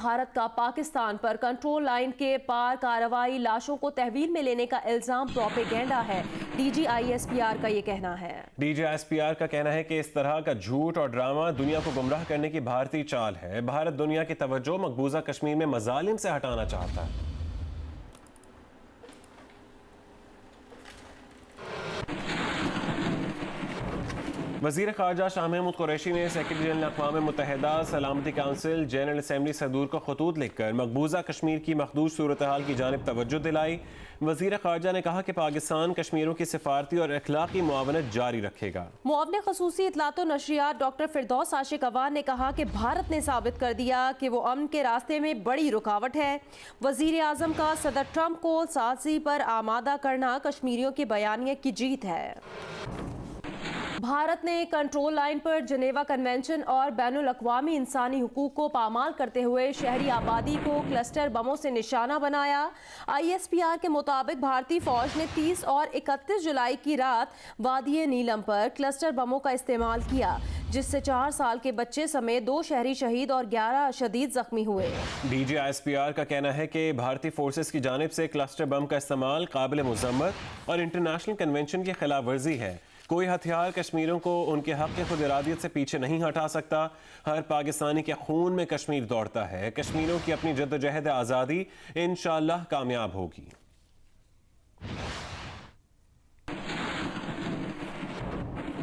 بھارت کا پاکستان پر control line کے پار کارروائی لاشوں کو تحویل میں لینے کا الزام پروپیگنڈا ہے، D G I S P R کا یہ کہنا ہے۔ D G I S P R کا کہنا ہے کہ اس طرح کا جھوٹ اور ڈرامہ دنیا کو گمراہ کرنے کی بھارتی چال ہے۔ بھارت دنیا کی توجہ مقبوضہ کشمیر میں مظالم سے ہٹانا چاہتا ہے۔ وزیر خارجہ شاہ محمود قریشی نے سیکرٹری جنرل اقوام متحدہ سلامتی کونسل جنرل اسمبلی صدور کو خطوط لکھ کر مقبوضہ کشمیر کی مخدوش صورتحال کی جانب توجہ دلائی۔ وزیر خارجہ نے کہا کہ پاکستان کشمیریوں کی سفارتی اور اخلاقی معاونت جاری رکھے گا۔ معاون خصوصی اطلاعات و نشریات ڈاکٹر فردوس عاشق اوان نے کہا کہ بھارت نے ثابت کر دیا کہ وہ امن کے راستے میں بڑی رکاوٹ ہے۔ وزیر اعظم کا صدر ٹرمپ کو سازی پر آمادہ کرنا کشمیریوں کے بیانیے کی جیت ہے۔ بھارت نے کنٹرول لائن پر جنیوا کنونشن اور بین الاقوامی انسانی حقوق کو پامال کرتے ہوئے شہری آبادی کو کلسٹر بموں سے نشانہ بنایا۔ آئی ایس پی آر کے مطابق بھارتی فوج نے 30 اور 31 جولائی کی رات وادی نیلم پر کلسٹر بموں کا استعمال کیا، جس سے 4 سال کے بچے سمیت 2 شہری شہید اور 11 شدید زخمی ہوئے۔ D G I S P R کا کہنا ہے کہ بھارتی فورسز کی جانب سے کلسٹر بم کا استعمال قابل مذمت اور انٹرنیشنل کنونشن کی خلاف ورزی ہے۔ کوئی ہتھیار کشمیریوں کو ان کے حق کی خود ارادیت سے پیچھے نہیں ہٹا سکتا۔ ہر پاکستانی کے خون میں کشمیر دوڑتا ہے۔ کشمیریوں کی اپنی جدوجہد آزادی انشاءاللہ کامیاب ہوگی۔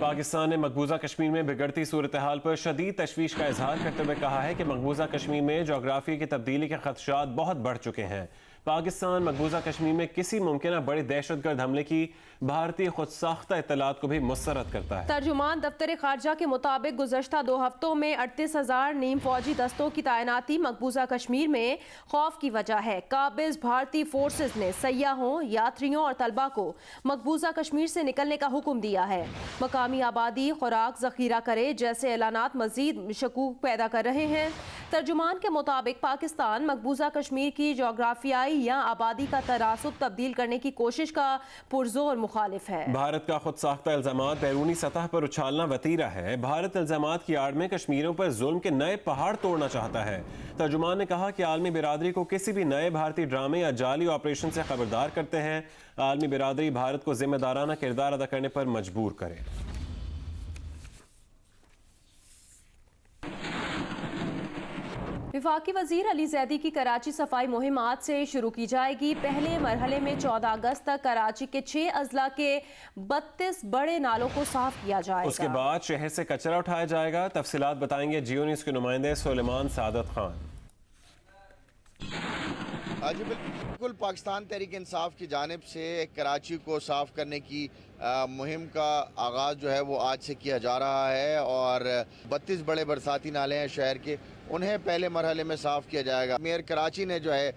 پاکستان نے مقبوضہ کشمیر میں بگڑتی صورتحال پر شدید تشویش کا اظہار کرتے ہوئے کہا ہے کہ مقبوضہ کشمیر میں جغرافیے کی تبدیلی کے خدشات بہت بڑھ چکے ہیں۔ پاکستان مقبوضہ کشمیر میں کسی ممکنہ بڑے دہشت گرد حملے کی بھارتی خود ساختہ اطلاعات کو بھی مسترد کرتا ہے۔ ترجمان دفتر خارجہ کے مطابق گزشتہ 2 ہفتوں میں 38,000 نیم فوجی دستوں کی تعیناتی مقبوضہ کشمیر میں خوف کی وجہ ہے۔ قابض بھارتی فورسز نے سیاحوں، یاتریوں اور طلبہ کو مقبوضہ کشمیر سے نکلنے کا حکم دیا ہے۔ مقامی آبادی خوراک ذخیرہ کرے جیسے اعلانات مزید شکوک پیدا کر رہے ہیں۔ ترجمان کے مطابق پاکستان مقبوضہ کشمیر کی جغرافیائی یا آبادی کا تناسب تبدیل کرنے کی کوشش کا پرزور مخالف ہے۔ بھارت کا خود ساختہ الزامات بیرونی سطح پر اچھالنا وتیرہ ہے۔ بھارت الزامات کی آڑ میں کشمیریوں پر ظلم کے نئے پہاڑ توڑنا چاہتا ہے۔ ترجمان نے کہا کہ عالمی برادری کو کسی بھی نئے بھارتی ڈرامے یا جعلی آپریشن سے خبردار کرتے ہیں۔ عالمی برادری بھارت کو ذمہ دارانہ کردار ادا کرنے پر مجبور کرے۔ وفاقی وزیر علی زیدی کی کراچی صفائی مہم آج سے شروع کی جائے گی۔ پہلے مرحلے میں 14 اگست تک کراچی کے 6 اضلاع کے 32 بڑے نالوں کو صاف کیا جائے گا۔ اس کے بعد شہر سے کچرا اٹھایا جائے گا۔ تفصیلات بتائیں گے جیو نیوز کے نمائندے سلیمان سعادت خان۔ جی بالکل، پاکستان تحریک انصاف کی جانب سے کراچی کو صاف کرنے کی مہم کا آغاز جو ہے وہ آج سے کیا جا رہا ہے، اور 32 بڑے برساتی نالے ہیں شہر کے، انہیں پہلے مرحلے میں صاف کیا جائے گا۔ میئر کراچی نے جو ہے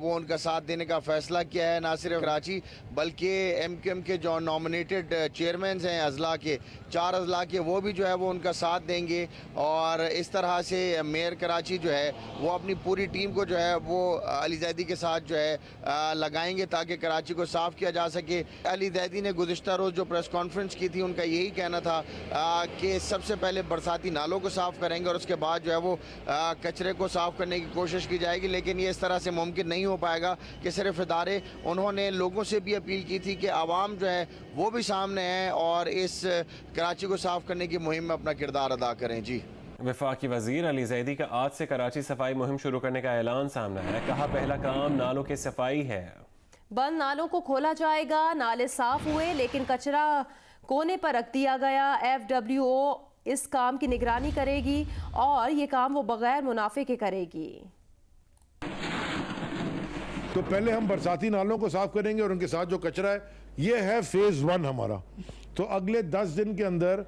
وہ ان کا ساتھ دینے کا فیصلہ کیا ہے۔ نہ صرف کراچی بلکہ ایم کیو ایم کے جو نامنیٹڈ چیئرمینز ہیں اضلاع کے، 4 اضلاع کے، وہ بھی جو ہے وہ ان کا ساتھ دیں گے، اور اس طرح سے میئر کراچی جو ہے وہ اپنی پوری ٹیم کو جو ہے وہ علی زیدی کے ساتھ جو ہے لگائیں گے تاکہ کراچی کو صاف کیا جا سکے۔ علی زیدی نے گزشتہ روز جو پریس کانفرنس کی تھی، ان کا یہی کہنا تھا کہ سب سے پہلے برساتی نالوں کو صاف کریں گے اور اس کے بعد جو ہے وہ کچرے کو صاف کرنے کی کوشش کی جائے گی، لیکن یہ اس طرح سے ممکن نہیں ہو پائے گا کہ صرف ادارے۔ انہوں نے لوگوں سے بھی اپیل کی تھی کہ عوام جو ہے وہ بھی سامنے ہیں اور اس کراچی کو صاف کرنے کی مہم میں اپنا کردار ادا کریں۔ جی، وفاقی وزیر علی زیدی کا آج سے کراچی صفائی مہم شروع کرنے کا اعلان سامنے ہے۔ کہا پہلا کام نالوں کی صفائی ہے۔ بند نالوں کو کھولا جائے گا۔ نالے صاف ہوئے لیکن کچرا کونے پر رکھ دیا گیا۔ ایف ڈبلیو او اس کام کی نگرانی کرے گی اور یہ کام وہ بغیر منافع کے کرے گی۔ تو پہلے ہم برساتی نالوں کو صاف کریں گے اور ان کے ساتھ جو کچرا ہے، یہ ہے فیز 1 ہمارا۔ تو اگلے 10 دن کے اندر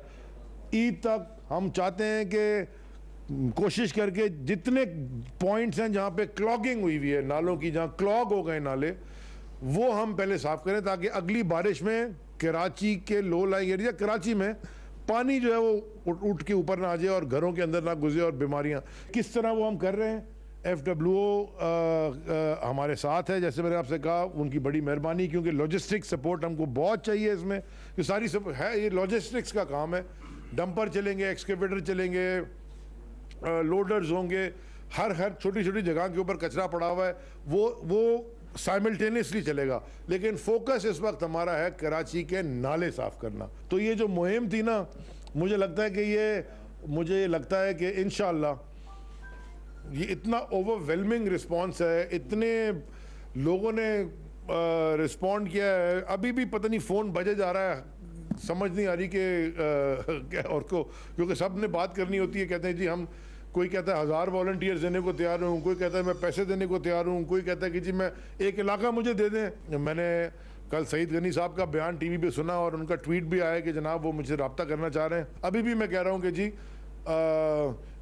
عید تک ہم چاہتے ہیں کہ کوشش کر کے جتنے پوائنٹس ہیں جہاں پہ کلاگنگ ہوئی ہے نالوں کی، جہاں کلاگ ہو گئے نالے، وہ ہم پہلے صاف کریں تاکہ اگلی بارش میں کراچی کے لو لائنگ ایریا، کراچی میں پانی جو ہے وہ اٹھ کے اوپر نہ آ جائے اور گھروں کے اندر نہ گزرے، اور بیماریاں کس طرح وہ ہم کر رہے ہیں۔ ایف ڈبلیو او ہمارے ساتھ ہے، جیسے میں نے آپ سے کہا، ان کی بڑی مہربانی، کیونکہ لاجسٹک سپورٹ ہم کو بہت چاہیے اس میں، یہ ساری ہے، یہ لاجسٹکس کا کام ہے۔ ڈمپر چلیں گے، ایکسکیویٹر چلیں گے، لوڈرز ہوں گے، ہر چھوٹی چھوٹی جگہ کے اوپر کچرا پڑا ہوا ہے وہ سائملٹینیسلی چلے گا، لیکن فوکس اس وقت ہمارا ہے کراچی کے نالے صاف کرنا. تو یہ جو مہم تھی نا، مجھے لگتا ہے کہ انشاءاللہ یہ اتنا اوورویلمنگ رسپانس ہے، اتنے لوگوں نے رسپونڈ کیا ہے. ابھی بھی پتہ نہیں فون بجے جا رہا ہے، سمجھ نہیں آ رہی کہ اور کو، کیونکہ سب نے بات کرنی ہوتی ہے. کہتے ہیں جی ہم، کوئی کہتا ہے 1000 والنٹیئرز دینے کو تیار ہوں، کوئی کہتا ہے میں پیسے دینے کو تیار ہوں، کوئی کہتا ہے کہ جی میں ایک علاقہ مجھے دے دیں. میں نے کل سعید غنی صاحب کا بیان ٹی وی پہ سنا اور ان کا ٹویٹ بھی آیا کہ جناب وہ مجھ سے رابطہ کرنا چاہ رہے ہیں. ابھی بھی میں کہہ رہا ہوں کہ جی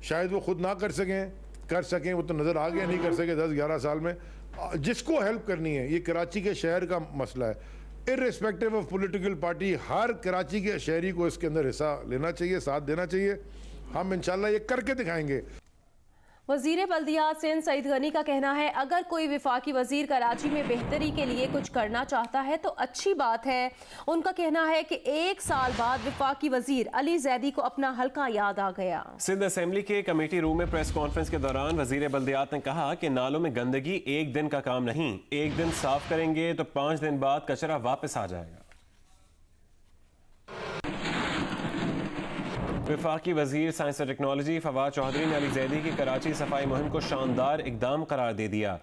شاید وہ خود نہ کر سکیں، وہ تو نظر آ گیا نہیں کر سکے 10-11 سال میں. جس کو ہیلپ کرنی ہے، یہ کراچی کے شہر کا مسئلہ ہے، ارریسپیکٹیو آف پولیٹیکل پارٹی. ہر کراچی کے شہری کو اس کے اندر حصہ لینا چاہیے، ساتھ دینا چاہیے. ہم انشاءاللہ یہ کر کے دکھائیں گے. وزیر بلدیات سندھ سعید غنی کا کہنا ہے اگر کوئی وفاقی وزیر کراچی میں بہتری کے لیے کچھ کرنا چاہتا ہے تو اچھی بات ہے. ان کا کہنا ہے کہ 1 سال بعد وفاقی وزیر علی زیدی کو اپنا حلقہ یاد آ گیا. سندھ اسمبلی کے کمیٹی روم میں پریس کانفرنس کے دوران وزیر بلدیات نے کہا کہ نالوں میں گندگی ایک دن کا کام نہیں، ایک دن صاف کریں گے تو 5 دن بعد کچرا واپس آ جائے گا. وفاقی وزیر سائنس اور ٹیکنالوجی فواد چودھری نے علی زیدی کی کراچی صفائی مہم کو شاندار اقدام قرار دے دیا.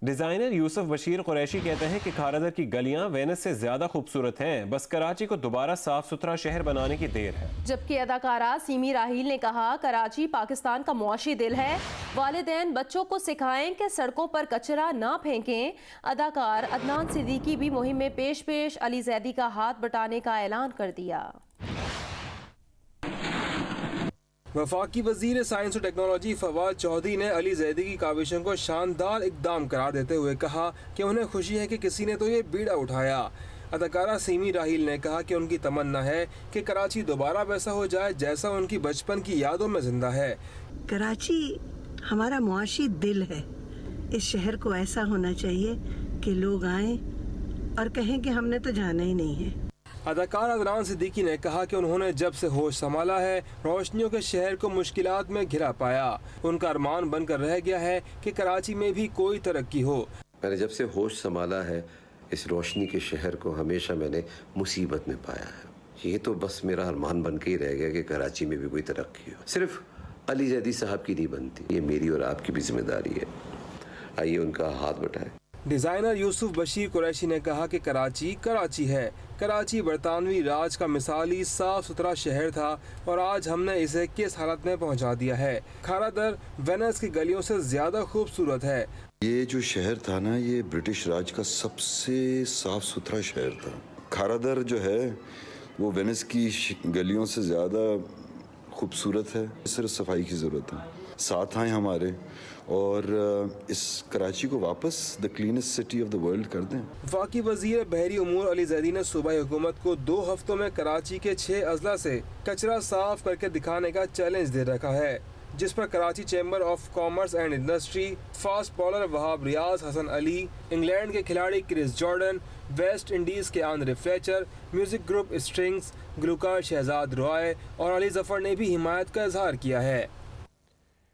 ڈیزائنر یوسف بشیر قریشی کہتے ہیں کہ کھارادر کی گلیاں وینس سے زیادہ خوبصورت ہیں، بس کراچی کو دوبارہ صاف ستھرا شہر بنانے کی دیر ہے. جبکہ اداکارہ سیمی راہیل نے کہا کراچی پاکستان کا معاشی دل ہے، والدین بچوں کو سکھائیں کہ سڑکوں پر کچرا نہ پھینکیں. اداکار عدنان صدیقی بھی مہم میں پیش علی زیدی کا ہاتھ بٹانے کا اعلان کر دیا. وفاقی وزیر سائنس و ٹیکنالوجی فواد چودھری نے علی زیدی کی کاوشوں کو شاندار اقدام قرار دیتے ہوئے کہا کہ انہیں خوشی ہے کہ کسی نے تو یہ بیڑا اٹھایا. اداکارہ سیمی راہیل نے کہا کہ ان کی تمنا ہے کہ کراچی دوبارہ ویسا ہو جائے جیسا ان کی بچپن کی یادوں میں زندہ ہے. کراچی ہمارا معاشی دل ہے، اس شہر کو ایسا ہونا چاہیے کہ لوگ آئیں اور کہیں کہ ہم نے تو جانا ہی نہیں ہے. اداکار عدنان صدیقی نے کہا کہ انہوں نے جب سے ہوش سنبھالا ہے روشنیوں کے شہر کو مشکلات میں گھرا پایا. ان کا ارمان بن کر رہ گیا ہے کہ کراچی میں بھی کوئی ترقی ہو. میں نے جب سے ہوش سنبھالا ہے اس روشنی کے شہر کو ہمیشہ میں نے مصیبت میں پایا ہے. یہ تو بس میرا ارمان بن کے ہی رہ گیا کہ کراچی میں بھی کوئی ترقی ہو. صرف علی زیدی صاحب کی نہیں بنتی، یہ میری اور آپ کی بھی ذمہ داری ہے. آئیے ان کا ہاتھ بٹائیں. ڈیزائنر یوسف بشیر قریشی نے کہا کہ کراچی ہے. کراچی برطانوی راج کا مثالی صاف ستھرا شہر تھا اور آج ہم نے اسے کس حالت میں پہنچا دیا ہے. کھارادر وینس کی گلیوں سے زیادہ خوبصورت ہے. یہ جو شہر تھا نا، یہ برٹش راج کا سب سے صاف ستھرا شہر تھا. کھارادر جو ہے وہ وینس کی گلیوں سے زیادہ خوبصورت ہے. صرف صفائی کی ضرورت ہے. ساتھ آئیں ہمارے اور اس کراچی کو واپس the cleanest city of the world کر دیں. وفاقی وزیر بحری امور علی زیدی نے صوبائی حکومت کو 2 ہفتوں میں کراچی کے 6 اضلاع سے کچرا صاف کر کے دکھانے کا چیلنج دے رکھا ہے، جس پر Karachi chamber of commerce and industry, fast bowler Wahab Riaz Hasan Ali, England کے کھلاڑی کرس جارڈن، ویسٹ انڈیز کے Andre Fletcher, music group Strings, گلوکار شہزاد روائے اور علی ظفر نے بھی حمایت کا اظہار کیا ہے.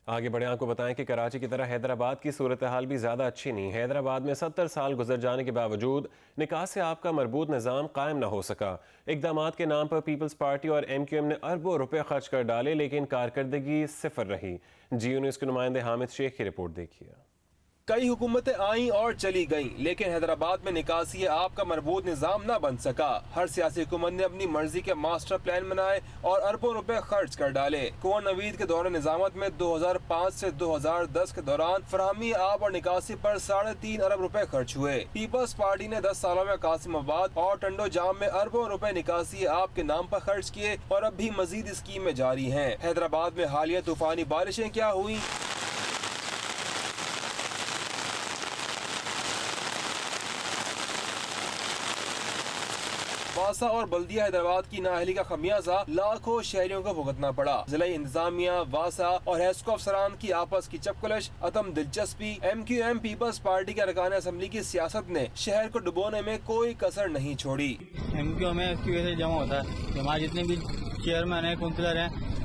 آگے بڑھیں، آپ کو بتائیں کہ کراچی کی طرح حیدرآباد کی صورتحال بھی زیادہ اچھی نہیں. حیدرآباد میں 70 سال گزر جانے کے باوجود نکاح سے آپ کا مربوط نظام قائم نہ ہو سکا. اقدامات کے نام پر پیپلز پارٹی اور MQM نے اربوں روپے خرچ کر ڈالے لیکن کارکردگی صفر رہی. جیو نیوز کے نمائندے حامد شیخ کی رپورٹ دیکھیے. کئی حکومتیں آئیں اور چلی گئیں لیکن حیدرآباد میں نکاسی آپ کا مربوط نظام نہ بن سکا. ہر سیاسی حکومت نے اپنی مرضی کے ماسٹر پلان بنائے اور اربوں روپے خرچ کر ڈالے. کنور نوید کے دور نظامت میں 2005 سے 2010 کے دوران فراہمی آب اور نکاسی پر 3.5 ارب روپے خرچ ہوئے. پیپلز پارٹی نے 10 سالوں میں قاسم آباد اور ٹنڈو جام میں اربوں روپے نکاسی آب کے نام پر خرچ کیے اور اب بھی مزید اسکیمیں جاری ہیں. حیدرآباد میں حالیہ طوفانی بارشیں کیا ہوئی؟ واسا اور بلدیہ حیدرآباد کی نااہلی کا خمیازہ لاکھوں شہریوں کو بھگتنا پڑا. ضلعی انتظامیہ، واسا اور ہیسکو افسران کی آپس کی چپکلش، عدم دلچسپی، MQM پیپلز پارٹی کے ارکان اسمبلی کی سیاست نے شہر کو ڈبونے میں کوئی کسر نہیں چھوڑی. MQM میں اس کی وجہ سے جمع ہوتا ہے. ہمارے جتنے بھی چیئرمین ہیں، کونسلر ہیں،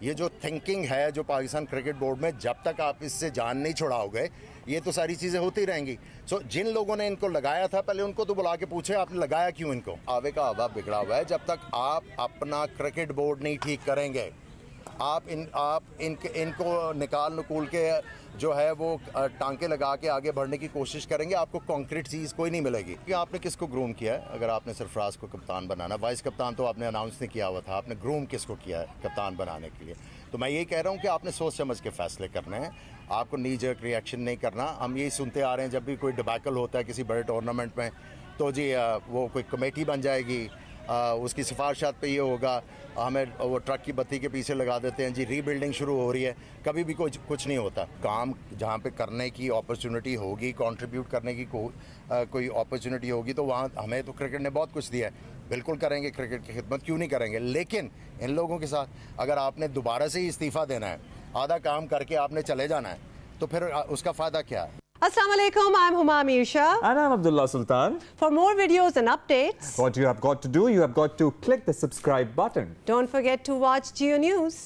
یہ جو تھنکنگ ہے جو پاکستان کرکٹ بورڈ میں، جب تک آپ اس سے جان نہیں چھڑاؤ گے یہ تو ساری چیزیں ہوتی رہیں گی. سو جن لوگوں نے ان کو لگایا تھا پہلے ان کو تو بلا کے پوچھے آپ نے لگایا کیوں ان کو. آوے کا آبا بگڑا ہوا ہے. جب تک آپ اپنا کرکٹ بورڈ نہیں ٹھیک کریں گے، آپ ان کو نکول کے جو ہے وہ ٹانکے لگا کے آگے بڑھنے کی کوشش کریں گے، آپ کو کانکریٹ چیز کوئی نہیں ملے گی. کہ آپ نے کس کو گروم کیا ہے؟ اگر آپ نے سرفراز کو کپتان بنانا، وائس کپتان تو آپ نے اناؤنس نہیں کیا ہوا تھا، آپ نے گروم کس کو کیا ہے کپتان بنانے کے لیے؟ تو میں یہی کہہ رہا ہوں کہ آپ نے سوچ سمجھ کے فیصلے کرنے ہیں، آپ کو نی جرک ریئیکشن نہیں کرنا. ہم یہی سنتے آ رہے ہیں جب بھی کوئی ڈبیکل ہوتا ہے کسی بڑے ٹورنامنٹ میں تو جی وہ کوئی کمیٹی بن جائے گی، اس کی سفارشات پہ یہ ہوگا، ہمیں وہ ٹرک کی بتی کے پیچھے لگا دیتے ہیں، جی ری بلڈنگ شروع ہو رہی ہے. کبھی بھی کچھ نہیں ہوتا. کام جہاں پہ کرنے کی اپرچونٹی ہوگی، کنٹریبیوٹ کرنے کی کوئی اپرچونٹی ہوگی تو وہاں ہمیں تو کرکٹ نے بہت کچھ دیا ہے، بالکل کریں گے کرکٹ کی خدمت، کیوں نہیں کریں گے. لیکن ان لوگوں کے ساتھ اگر آپ نے دوبارہ سے ہی استعفیٰ دینا ہے، آدھا کام کر کے آپ نے چلے جانا ہے، تو پھر اس کا فائدہ کیا ہے؟ Assalamu alaikum, I'm Huma Amir Shah. And I'm Abdullah Sultan. For more videos and updates, What you have got to do, you have got to click the subscribe button. Don't forget to watch Geo News.